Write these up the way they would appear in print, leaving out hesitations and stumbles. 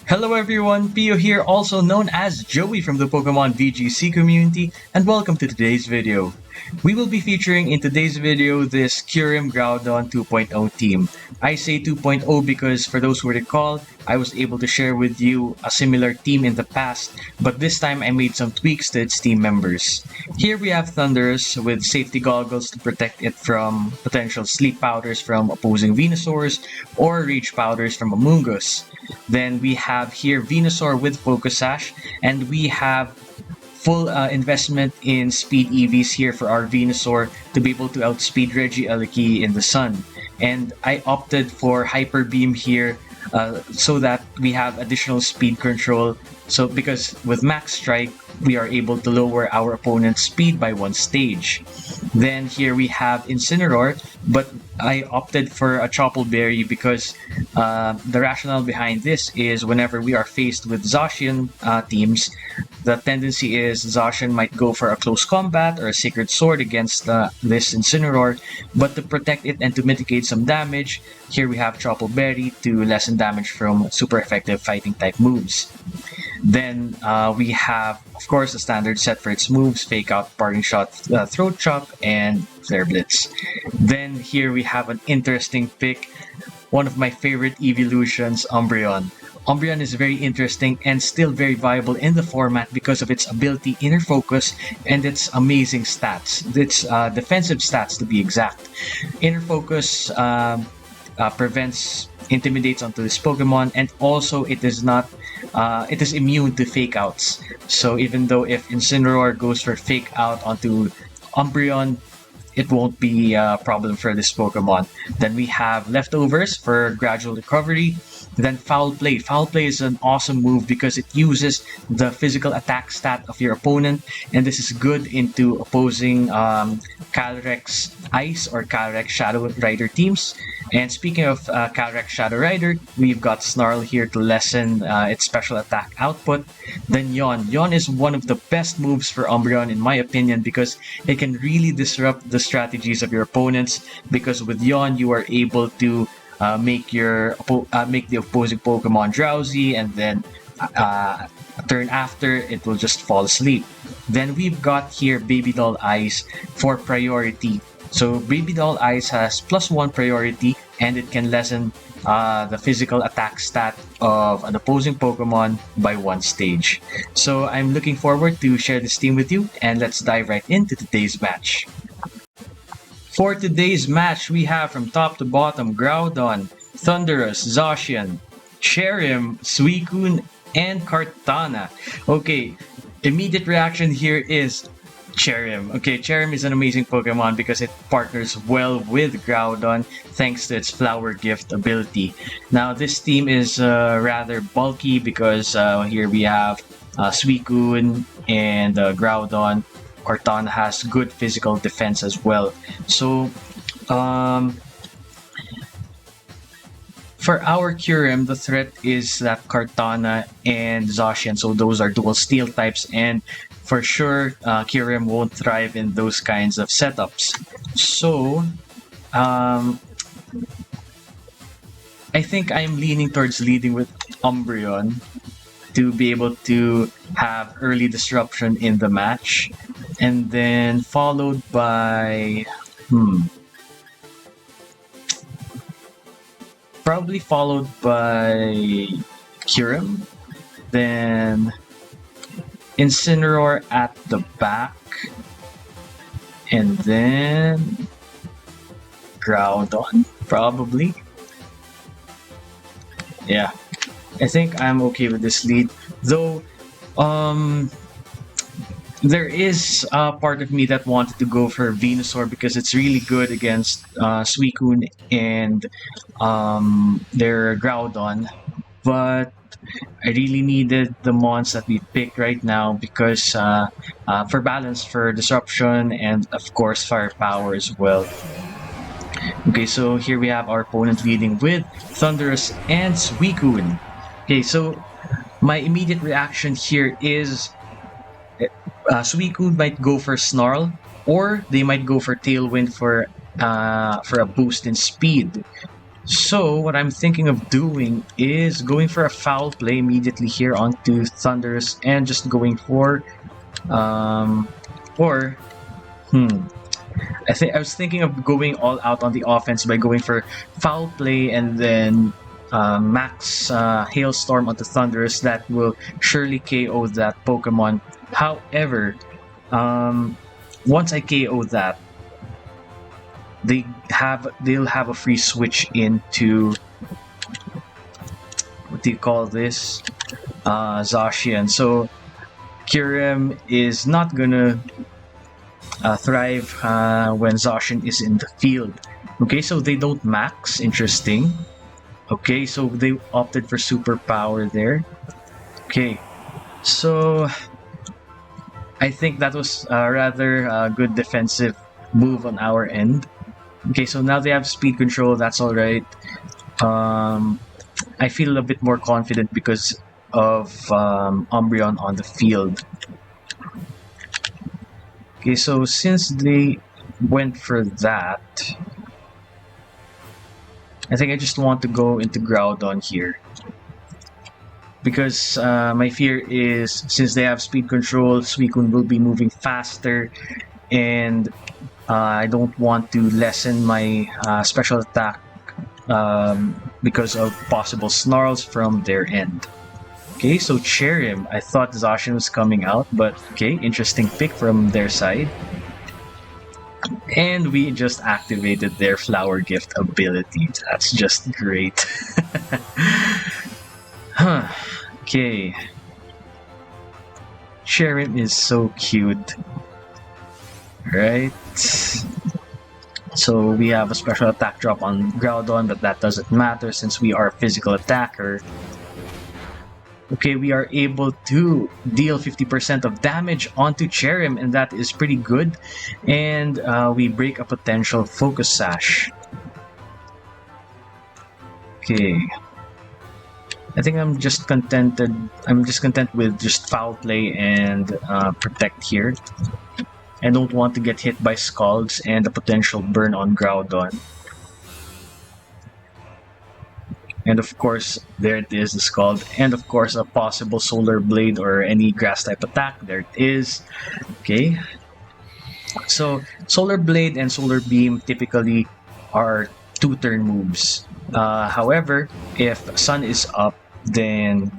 Hello everyone, Pio here, also known as Joey from the Pokemon VGC community, and welcome to today's video. We will be featuring in today's video this Kyurem Groudon 2.0 team. I say 2.0 because for those who recall, I was able to share with you a similar team in the past, but this time I made some tweaks to its team members. Here we have Thundurus with safety goggles to protect it from potential sleep powders from opposing Venusaurs or rage powders from Amoonguss. Then we have here Venusaur with Focus Sash, and we have full investment in speed EVs here for our Venusaur to be able to outspeed Regieleki in the sun. And I opted for Hyper Beam here so that we have additional speed control. So because with Max Strike, we are able to lower our opponent's speed by one stage. Then here we have Incineroar, but I opted for a Chople Berry because the rationale behind this is whenever we are faced with Zacian teams, the tendency is Zacian might go for a close combat or a Sacred Sword against this Incineroar, but to protect it and to mitigate some damage, here we have Chople Berry to lessen damage from super effective fighting type moves. Then we have, of course, the standard set for its moves: Fake Out, Parting Shot, Throat Chop, and Flare Blitz. Then here we have an interesting pick, one of my favorite Eeveelutions, Umbreon. Umbreon is very interesting and still very viable in the format because of its ability Inner Focus and its amazing stats. Its defensive stats to be exact. Inner Focus intimidates onto this Pokemon, and also it is immune to fake outs. So even though if Incineroar goes for fake out onto Umbreon, it won't be a problem for this Pokemon. Then we have Leftovers for gradual recovery. Then Foul Play. Foul Play is an awesome move because it uses the physical attack stat of your opponent, and this is good into opposing Calyrex Ice or Calyrex Shadow Rider teams. And speaking of Calyrex Shadow Rider, we've got Snarl here to lessen its special attack output. Then Yawn. Yawn is one of the best moves for Umbreon in my opinion because it can really disrupt the strategies of your opponents, because with Yawn you are able to make the opposing Pokemon drowsy, and then a turn after it will just fall asleep. Then we've got here Baby Doll Eyes for priority. So Baby Doll Eyes has +1 priority, and it can lessen the physical attack stat of an opposing Pokemon by one stage. So I'm looking forward to share this team with you, and let's dive right into today's match. For today's match, we have from top to bottom Groudon, Thundurus, Zacian, Cherrim, Suicune, and Kartana. Okay, immediate reaction here is Cherrim. Okay, Cherrim is an amazing Pokemon because it partners well with Groudon thanks to its Flower Gift ability. Now, this team is rather bulky because here we have Suicune and Groudon. Kartana has good physical defense as well. So, for our Kyurem, the threat is that Kartana and Zacian, so those are dual steel types, and for sure, Kyurem won't thrive in those kinds of setups. So, I think I'm leaning towards leading with Umbreon to be able to have early disruption in the match, and then followed by probably followed by Kyurem, then Incineroar at the back, and then Groudon probably. Yeah, I think I'm okay with this lead, though there is a part of me that wanted to go for Venusaur because it's really good against Suicune and their Groudon, but I really needed the mons that we pick right now because for balance, for disruption, and of course firepower as well. Okay, so here we have our opponent leading with Thundurus and Suicune. Okay, so my immediate reaction here is Suicune might go for Snarl, or they might go for Tailwind for a boost in speed. So what I'm thinking of doing is going for a foul play immediately here onto Thundurus and just going for or I was thinking of going all out on the offense by going for foul play and then max hailstorm onto Thundurus. That will surely KO that Pokemon. However, once I KO that, they'll have a free switch into what do you call this? Zacian. So Kyurem is not gonna thrive when Zacian is in the field. Okay, so they don't max. Interesting. Okay, so they opted for superpower there. Okay, so I think that was a rather good defensive move on our end. Okay, so now they have speed control. That's all right. I feel a bit more confident because of Umbreon on the field. Okay, so since they went for that, I think I just want to go into Groudon here. Because my fear is, since they have speed control, Suicune will be moving faster, and I don't want to lessen my special attack because of possible snarls from their end. Okay, so Cherrim. I thought Zacian was coming out, but okay, interesting pick from their side. And we just activated their Flower Gift ability. That's just great. Huh. Okay. Cherrim is so cute. Right? So we have a special attack drop on Groudon, but that doesn't matter since we are a physical attacker. Okay, we are able to deal 50% of damage onto Cherrim, and that is pretty good. And we break a potential Focus Sash. Okay. I think I'm just content with just Foul Play and Protect here. I don't want to get hit by Scalds and a potential burn on Groudon. And of course, there it is, the Scald. And of course, a possible Solar Blade or any Grass type attack. There it is. Okay. So, Solar Blade and Solar Beam typically are 2-turn moves. However, if Sun is up, then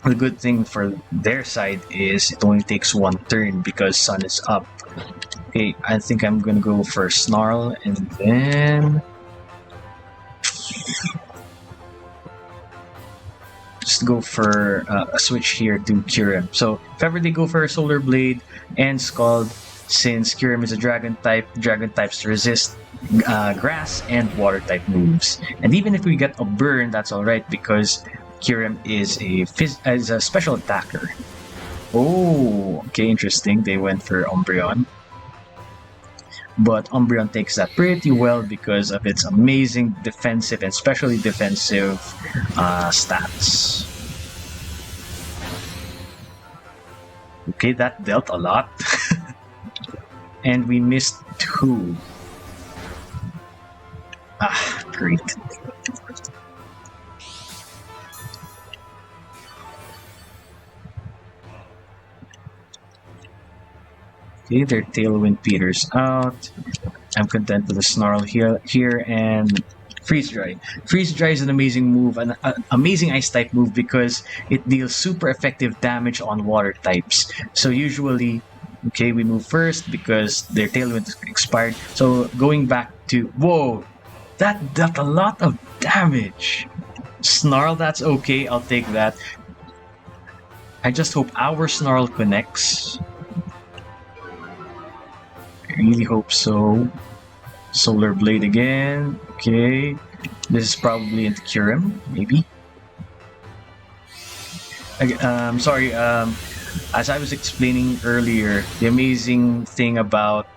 the good thing for their side is it only takes 1 turn because Sun is up. Okay, I think I'm gonna go for Snarl and then just go for a switch here to Kyurem. So if ever they go for a Solar Blade and Scald, since Kyurem is a Dragon types resist Grass and Water type moves. And even if we get a burn, that's alright because Kyurem is a special attacker. Oh, okay, interesting. They went for Umbreon. But Umbreon takes that pretty well because of its amazing defensive and specially defensive stats. Okay, that dealt a lot. And we missed 2. Ah, great. Okay, their Tailwind peters out. I'm content with the Snarl here and Freeze Dry. Freeze Dry is an amazing move, an amazing Ice type move because it deals super effective damage on Water types. So usually, okay, we move first because their Tailwind is expired. So going back to whoa, that dealt a lot of damage. Snarl, that's okay. I'll take that. I just hope our Snarl connects. I really hope so. Solar Blade again. Okay. This is probably into Kyurem, maybe. Sorry, as I was explaining earlier, the amazing thing about...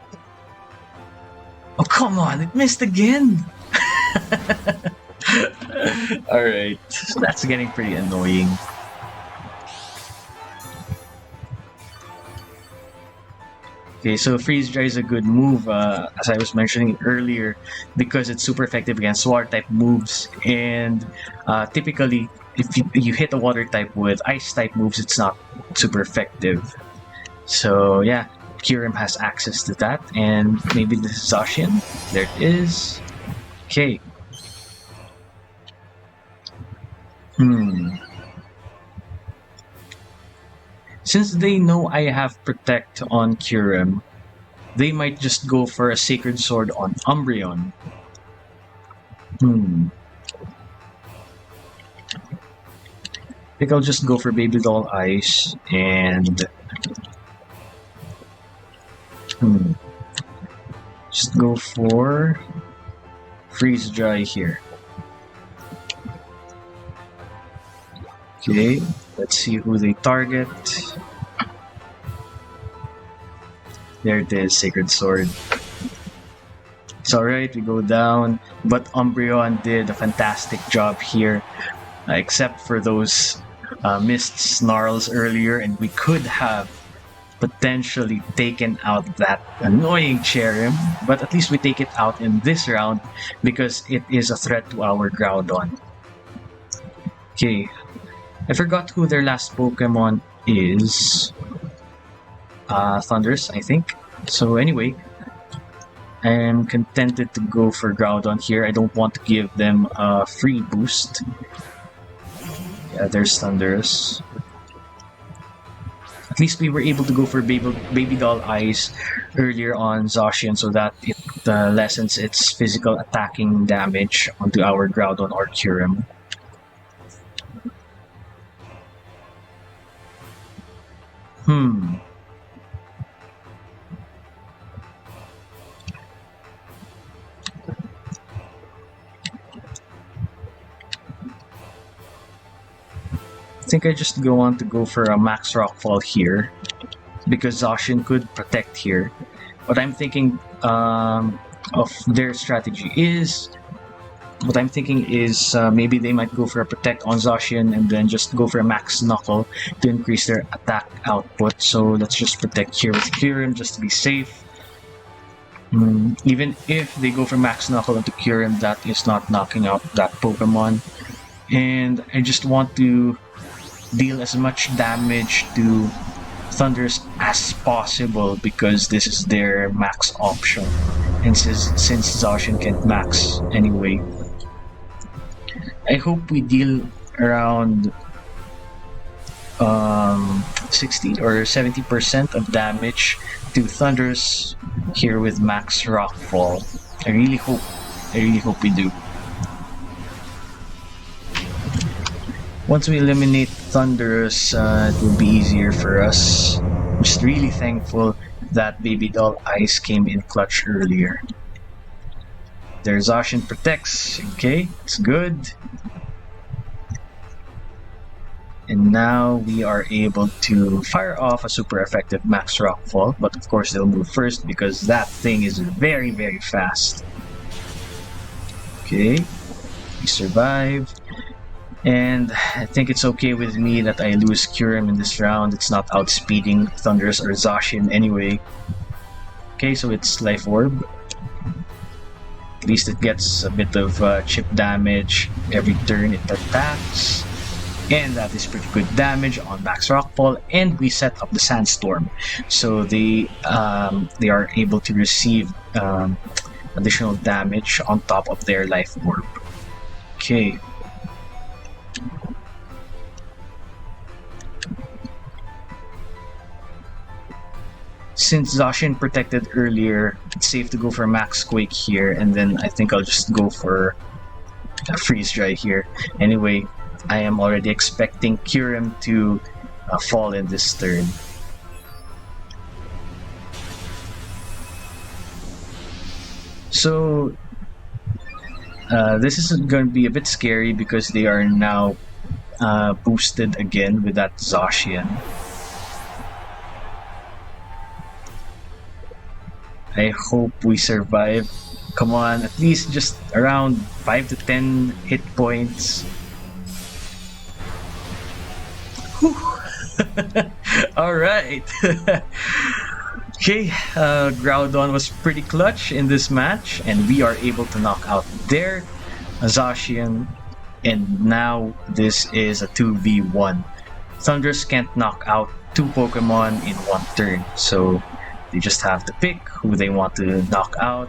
Oh, come on! It missed again! Alright, so that's getting pretty annoying. Okay, so Freeze Dry is a good move, as I was mentioning earlier, because it's super effective against water type moves. And typically, if you hit a water type with ice type moves, it's not super effective. So yeah, Kyurem has access to that, and maybe this is Zacian. There it is. Okay. Since they know I have Protect on Kyurem, they might just go for a Sacred Sword on Umbreon. I think I'll just go for Baby Doll Ice and just go for Freeze Dry here. Okay, let's see who they target. There it is, Sacred Sword. It's alright, we go down, but Umbreon did a fantastic job here, except for those missed snarls earlier, and we could have potentially taken out that annoying Cherrim, but at least we take it out in this round because it is a threat to our Groudon. Okay, I forgot who their last Pokemon is. Thundurus, I think. So anyway, I am contented to go for Groudon here. I don't want to give them a free boost. Yeah, there's Thundurus. At least we were able to go for Baby Doll Ice earlier on Zacian so that it lessens its physical attacking damage onto our Groudon or Kyurem. I think I just go for a Max Rockfall here because Zacian could protect here. What I'm thinking of their strategy is maybe they might go for a Protect on Zacian and then just go for a Max Knuckle to increase their attack output. So let's just Protect here with Kyurem just to be safe. Even if they go for Max Knuckle into Kyurem, that is not knocking out that Pokemon. And I just want to deal as much damage to Thundurus as possible because this is their max option. And since Zacian can't max anyway, I hope we deal around 60 or 70% of damage to Thundurus here with Max Rockfall. I really hope we do. Once we eliminate Thundurus, it will be easier for us. I'm just really thankful that Baby Doll Ice came in clutch earlier. Their Zacian protects. Okay, it's good. And now we are able to fire off a super effective Max Rockfall, but of course they'll move first because that thing is very, very fast. Okay, we survive. And I think it's okay with me that I lose Kyurem in this round. It's not outspeeding Thundurus or Zacian anyway. Okay, so it's Life Orb. At least it gets a bit of chip damage every turn it attacks. And that is pretty good damage on Max Rockfall. And we set up the Sandstorm. So they are able to receive additional damage on top of their Life Orb. Okay. Since Zacian protected earlier, it's safe to go for Max Quake here, and then I think I'll just go for a Freeze Dry here. Anyway, I am already expecting Kyurem to fall in this turn. So, this is going to be a bit scary because they are now boosted again with that Zacian. I hope we survive. Come on, at least just around 5 to 10 hit points. Alright. Okay, Groudon was pretty clutch in this match, and we are able to knock out their Zacian, and now this is a 2v1. Thundurus can't knock out two Pokemon in one turn, so they just have to pick who they want to knock out.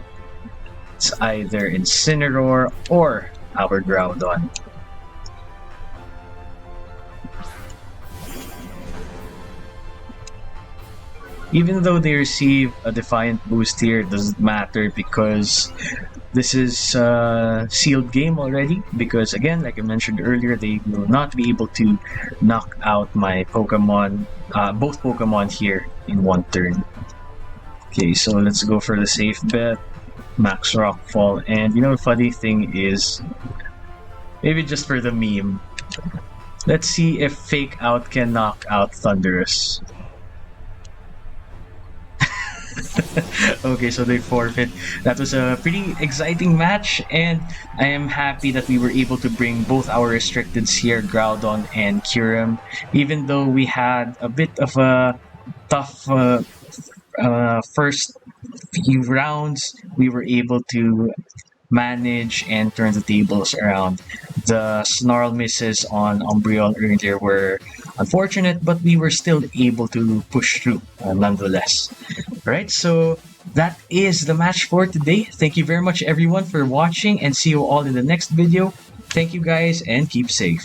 It's either Incineroar or our Groudon. Even though they receive a Defiant boost here, it doesn't matter because this is a sealed game already. Because again, like I mentioned earlier, they will not be able to knock out my Pokemon, both Pokemon here in one turn. Okay, so let's go for the safe bet. Max Rockfall. And you know, the funny thing is, maybe just for the meme, let's see if Fake Out can knock out Thundurus. Okay, so they forfeit. That was a pretty exciting match, and I am happy that we were able to bring both our restricteds here, Groudon and Kyurem. Even though we had a bit of a tough first few rounds, we were able to manage and turn the tables around. The snarl misses on Umbreon earlier were unfortunate, but we were still able to push through nonetheless. Right, so that is the match for today. Thank you very much everyone for watching, and see you all in the next video. Thank you guys, and keep safe.